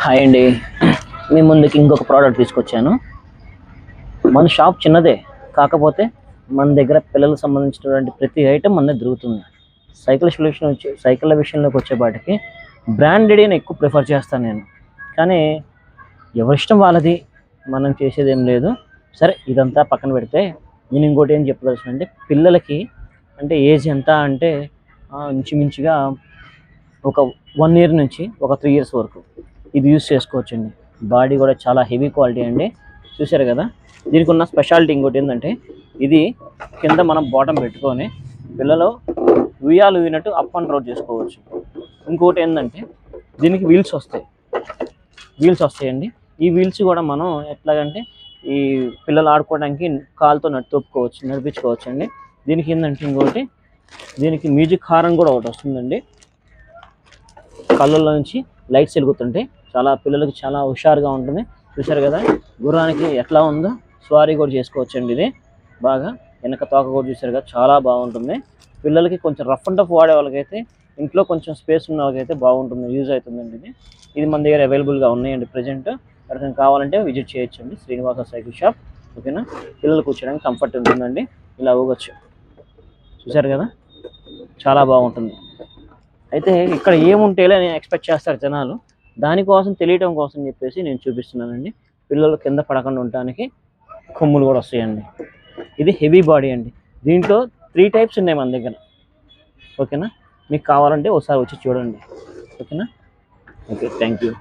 Hi అండి. మీ ముందుకి ఇంకొక ప్రోడక్ట్ తీసుకొచ్చాను. మన షాప్ చిన్నదే, కాకపోతే మన దగ్గర పిల్లలకు సంబంధించినటువంటి ప్రతి ఐటెం మన దగ్గర దొరుకుతుంది. సైకిళ్ళ విషయంలోకి వచ్చేపాటికి బ్రాండెడ్ అని ఎక్కువ ప్రిఫర్ చేస్తాను నేను. కానీ ఎవరిష్టం వాళ్ళది, మనం చేసేది ఏం లేదు. సరే, ఇదంతా పక్కన పెడితే నేను ఇంకోటి ఏం చెప్పదలుచునంటే, పిల్లలకి అంటే ఏజ్ ఎంత అంటే ఇంచుమించుగా ఒక 1 ఇయర్ నుంచి ఒక 3 ఇయర్స్ వరకు ఇది యూస్ చేసుకోవచ్చండి. బాడీ కూడా చాలా హెవీ క్వాలిటీ అండి. చూసారు కదా, దీనికి ఉన్న స్పెషాలిటీ ఇంకోటి ఏంటంటే, ఇది కింద మనం బాటం పెట్టుకొని పిల్లలు ఉయ్యాలు ఊగినట్టు అప్ అండ్ డౌన్ చేసుకోవచ్చు. ఇంకోటి ఏంటంటే, దీనికి వీల్స్ వస్తాయండి. ఈ వీల్స్ కూడా మనం ఎట్లాగంటే ఈ పిల్లలు ఆడుకోవడానికి కాలుతో నడిపించుకోవచ్చు అండి. దీనికి ఏంటంటే ఇంకోటి, దీనికి మ్యూజిక్ హారన్ కూడా ఒకటి వస్తుందండి. కళ్ళల్లో నుంచి లైట్స్ వెలుగుతుంటాయి. పిల్లలకి చాలా హుషారుగా ఉంటుంది. చూశారు కదా, గుర్రానికి ఎట్లా ఉందో స్వారీ కూడా చేసుకోవచ్చు అండి. ఇది బాగా వెనక తోక కూడా చూశారు కదా, చాలా బాగుంటుంది. పిల్లలకి కొంచెం రఫ్ అండ్ టఫ్ వాడే వాళ్ళకైతే, ఇంట్లో కొంచెం స్పేస్ ఉన్న వాళ్ళకైతే బాగుంటుంది, యూజ్ అవుతుందండి. ఇది మన దగ్గర అవైలబుల్గా ఉన్నాయండి ప్రజెంట్. ఎవరికైనా కావాలంటే విజిట్ చేయొచ్చండి శ్రీనివాస సైకిల్ షాప్. ఓకేనా, పిల్లలు కూర్చోడానికి కంఫర్ట్ ఉంటుందండి. ఇలా ఊగొచ్చు. చూశారు కదా, చాలా బాగుంటుంది. అయితే ఇక్కడ ఏముంటేలే అని ఎక్స్పెక్ట్ చేస్తారు జనాలు. దానికోసం తెలియటం కోసం చెప్పేసి నేను చూపిస్తున్నానండి. పిల్లలు కింద పడకుండా ఉండటానికి కొమ్ములు కూడా వస్తాయండి. ఇది హెవీ బాడీ అండి. దీంట్లో 3 టైప్స్ ఉన్నాయి మన దగ్గర. ఓకేనా, మీకు కావాలంటే ఒకసారి వచ్చి చూడండి. ఓకేనా, ఓకే, థ్యాంక్ యూ.